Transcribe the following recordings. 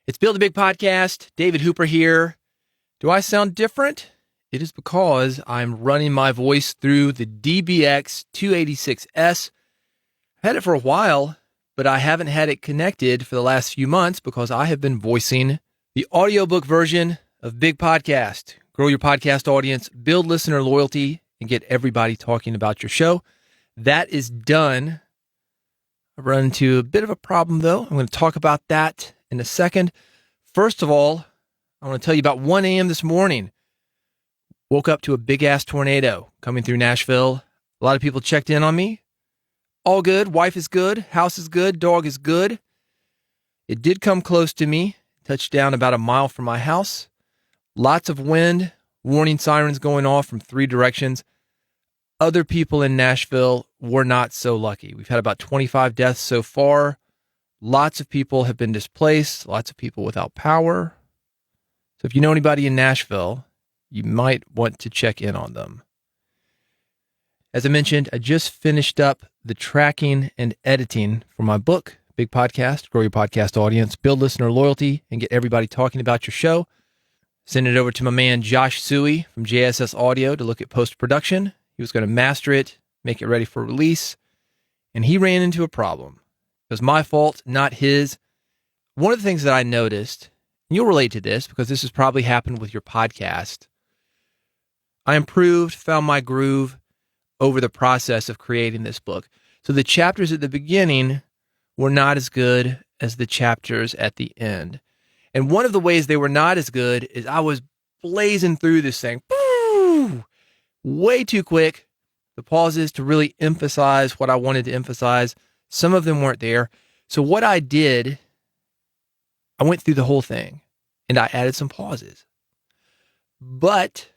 It's Build a Big Podcast. David Hooper here. Do I sound different? It is because I'm running my voice through the DBX 286S. I've had it for a while, but I haven't had it connected for the last few months because I have been voicing the audiobook version of Big Podcast. Grow your podcast audience, build listener loyalty, and get everybody talking about your show. That is done. I've run into a bit of a problem, though. I'm going to talk about that in a second. First of all, I want to tell you about 1 a.m. this morning. Woke up to a big-ass tornado coming through Nashville. A lot of people checked in on me. All good. Wife is good. House is good. Dog is good. It did come close to me. Touched down about a mile from my house. Lots of wind. Warning sirens going off from 3 directions. Other people in Nashville were not so lucky. We've had about 25 deaths so far. Lots of people have been displaced, lots of people without power. So if you know anybody in Nashville, you might want to check in on them. As I mentioned, I just finished up the tracking and editing for my book, Big Podcast, Grow Your Podcast Audience, Build Listener Loyalty, and get everybody talking about your show. Send it over to my man Josh Suey from JSS Audio to look at post-production. He was going to master it, make it ready for release, and he ran into a problem. It was my fault, not his. One of the things that I noticed, and you'll relate to this because this has probably happened with your podcast, I improved, found my groove over the process of creating this book. So the chapters at the beginning were not as good as the chapters at the end. And one of the ways they were not as good is I was blazing through this thing, way too quick. The pauses to really emphasize what I wanted to emphasize. Some of them weren't there. So what I did, I went through the whole thing and I added some pauses. But,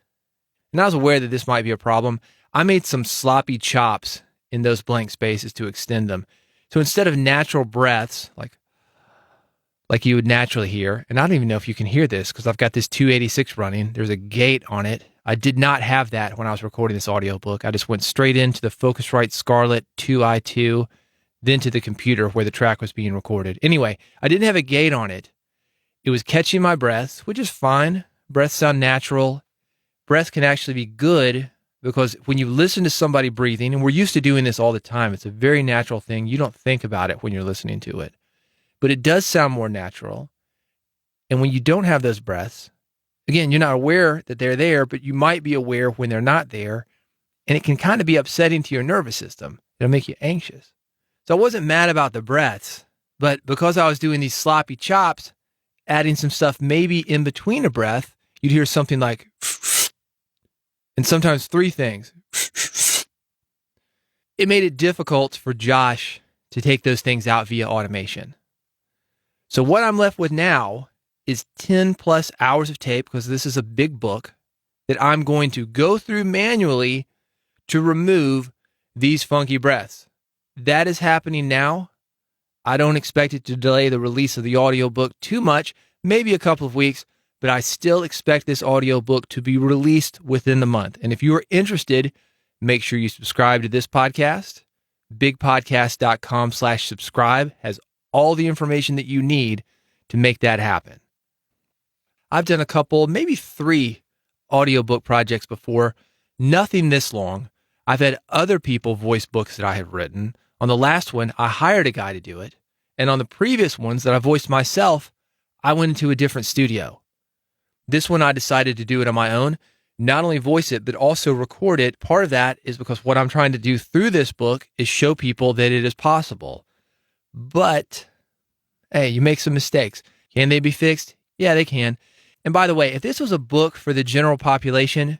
and I was aware that this might be a problem, I made some sloppy chops in those blank spaces to extend them. So instead of natural breaths, like you would naturally hear, and I don't even know if you can hear this because I've got this 286 running. There's a gate on it. I did not have that when I was recording this audiobook. I just went straight into the Focusrite Scarlett 2i2, then to the computer where the track was being recorded. Anyway, I didn't have a gate on it. It was catching my breaths, which is fine. Breaths sound natural. Breath can actually be good because when you listen to somebody breathing, and we're used to doing this all the time, it's a very natural thing. You don't think about it when you're listening to it. But it does sound more natural. And when you don't have those breaths, again, you're not aware that they're there, but you might be aware when they're not there. And it can kind of be upsetting to your nervous system. It'll make you anxious. So I wasn't mad about the breaths, but because I was doing these sloppy chops, adding some stuff maybe in between a breath, you'd hear something like, and sometimes 3 things. It made it difficult for Josh to take those things out via automation. So what I'm left with now is 10 plus hours of tape, because this is a big book, that I'm going to go through manually to remove these funky breaths. That is happening now. I don't expect it to delay the release of the audiobook too much, maybe a couple of weeks, but I still expect this audiobook to be released within the month. And if you are interested, make sure you subscribe to this podcast. bigpodcast.com/subscribe has all the information that you need to make that happen. I've done a couple, maybe 3 audiobook projects before, nothing this long. I've had other people voice books that I have written. On the last one, I hired a guy to do it. And on the previous ones that I voiced myself, I went into a different studio. This one, I decided to do it on my own, not only voice it, but also record it. Part of that is because what I'm trying to do through this book is show people that it is possible. But, hey, you make some mistakes. Can they be fixed? Yeah, they can. And by the way, if this was a book for the general population,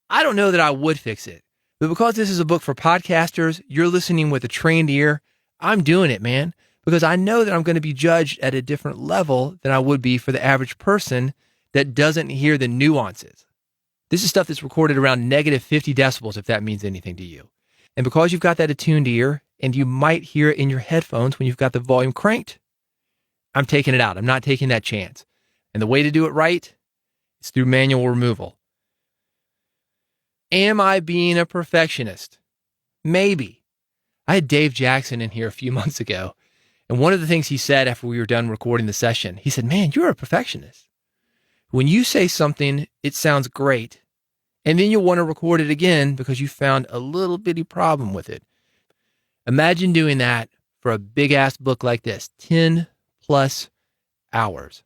I don't know that I would fix it. But because this is a book for podcasters, you're listening with a trained ear, I'm doing it, man. Because I know that I'm going to be judged at a different level than I would be for the average person that doesn't hear the nuances. This is stuff that's recorded around negative 50 decibels, if that means anything to you. And because you've got that attuned ear, and you might hear it in your headphones when you've got the volume cranked, I'm taking it out. I'm not taking that chance. And the way to do it right is through manual removal. Am I being a perfectionist? Maybe. I had Dave Jackson in here a few months ago, And one of the things he said after we were done recording the session, he said, man, you're a perfectionist. When you say something, it sounds great. And then you'll want to record it again because you found a little bitty problem with it. Imagine doing that for a big ass book like this, 10 plus hours.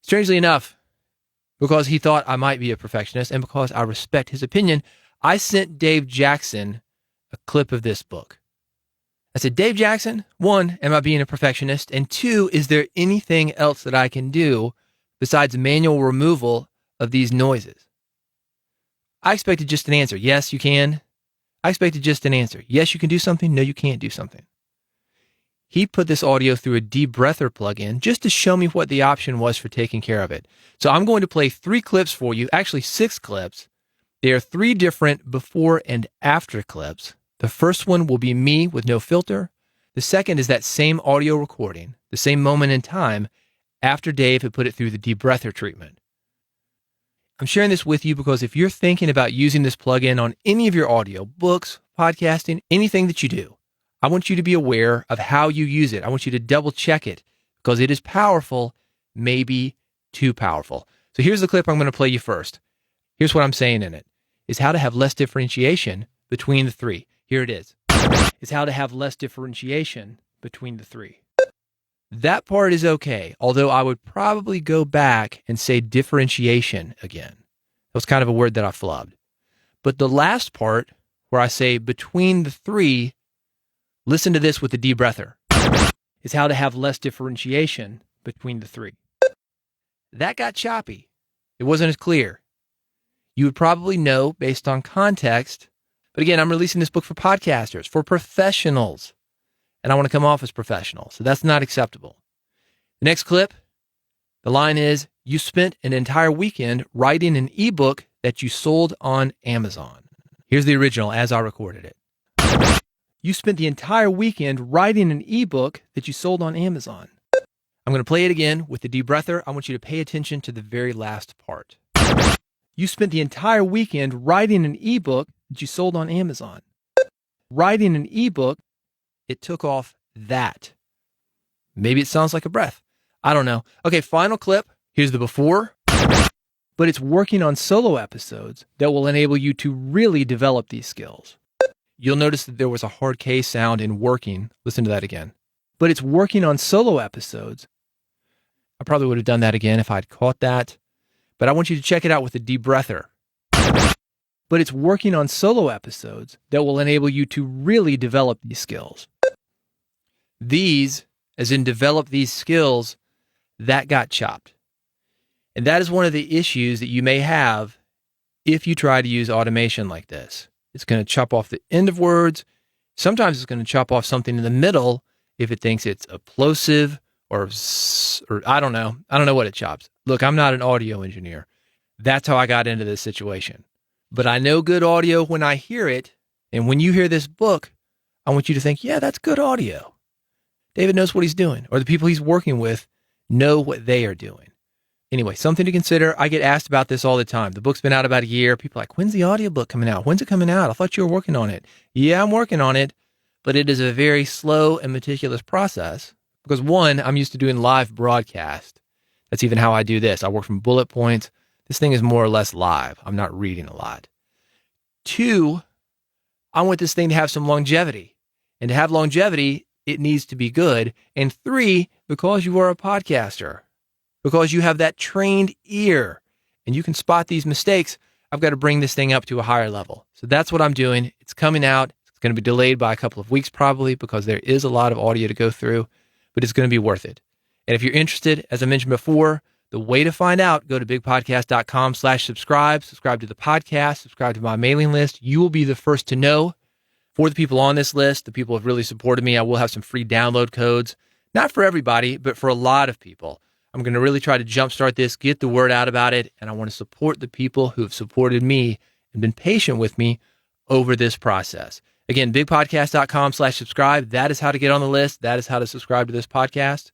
Strangely enough, because he thought I might be a perfectionist and because I respect his opinion, I sent Dave Jackson a clip of this book. I said, Dave Jackson, 1, am I being a perfectionist? And 2, is there anything else that I can do besides manual removal of these noises? I expected just an answer. Yes, you can. I expected just an answer. Yes, you can do something. No, you can't do something. He put this audio through a debreather plugin just to show me what the option was for taking care of it. So I'm going to play 3 clips for you, actually 6 clips. They are 3 different before and after clips. The first one will be me with no filter. The second is that same audio recording, the same moment in time after Dave had put it through the debreather treatment. I'm sharing this with you because if you're thinking about using this plugin on any of your audio, books, podcasting, anything that you do, I want you to be aware of how you use it. I want you to double check it because it is powerful, maybe too powerful. So here's the clip I'm going to play you first. Here's what I'm saying in it, is how to have less differentiation between the 3. Here it is. Is how to have less differentiation between the 3. That part is okay, although I would probably go back and say differentiation again. That was kind of a word that I flubbed. But the last part, where I say between the 3, listen to this with the debreather, is how to have less differentiation between the 3. That got choppy. It wasn't as clear. You would probably know based on context, but again, I'm releasing this book for podcasters, for professionals, and I want to come off as professional, so that's not acceptable. The next clip, the line is, you spent an entire weekend writing an ebook that you sold on Amazon. Here's the original as I recorded it. You spent the entire weekend writing an ebook that you sold on Amazon. I'm going to play it again with the debreather. I want you to pay attention to the very last part. You spent the entire weekend writing an ebook that you sold on Amazon. Writing an ebook, it took off that. Maybe it sounds like a breath. I don't know. Okay, final clip. Here's the before. But it's working on solo episodes that will enable you to really develop these skills. You'll notice that there was a hard K sound in working. Listen to that again. But it's working on solo episodes. I probably would have done that again if I'd caught that. But I want you to check it out with the debreather. But it's working on solo episodes that will enable you to really develop these skills. These, as in develop these skills, that got chopped. And that is one of the issues that you may have if you try to use automation like this. It's going to chop off the end of words. Sometimes it's going to chop off something in the middle if it thinks it's a plosive or I don't know. I don't know what it chops. Look, I'm not an audio engineer. That's how I got into this situation. But I know good audio when I hear it. And when you hear this book, I want you to think, yeah, that's good audio. David knows what he's doing, or the people he's working with know what they are doing. Anyway, something to consider. I get asked about this all the time. The book's been out about a year. People are like, when's the audiobook coming out? When's it coming out? I thought you were working on it. Yeah, I'm working on it, but it is a very slow and meticulous process because 1, I'm used to doing live broadcast. That's even how I do this. I work from bullet points. This thing is more or less live. I'm not reading a lot. 2, I want this thing to have some longevity. And to have longevity, it needs to be good. And 3, because you are a podcaster, because you have that trained ear and you can spot these mistakes, I've got to bring this thing up to a higher level. So that's what I'm doing. It's coming out. It's going to be delayed by a couple of weeks probably because there is a lot of audio to go through, but it's going to be worth it. And if you're interested, as I mentioned before, the way to find out, go to bigpodcast.com/subscribe, subscribe to the podcast, subscribe to my mailing list. You will be the first to know. For the people on this list, the people who have really supported me, I will have some free download codes. Not for everybody, but for a lot of people. I'm going to really try to jumpstart this, get the word out about it, and I want to support the people who have supported me and been patient with me over this process. Again, bigpodcast.com/subscribe. That is how to get on the list. That is how to subscribe to this podcast.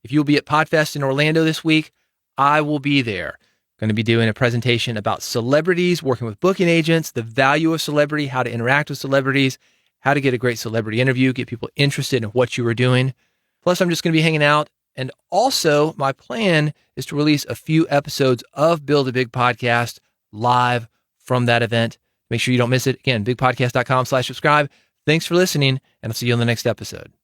If you'll be at PodFest in Orlando this week, I will be there. I'm going to be doing a presentation about celebrities, working with booking agents, the value of celebrity, how to interact with celebrities, how to get a great celebrity interview, get people interested in what you are doing. Plus, I'm just going to be hanging out. And also, my plan is to release a few episodes of Build a Big Podcast live from that event. Make sure you don't miss it. Again, bigpodcast.com/subscribe. Thanks for listening, and I'll see you on the next episode.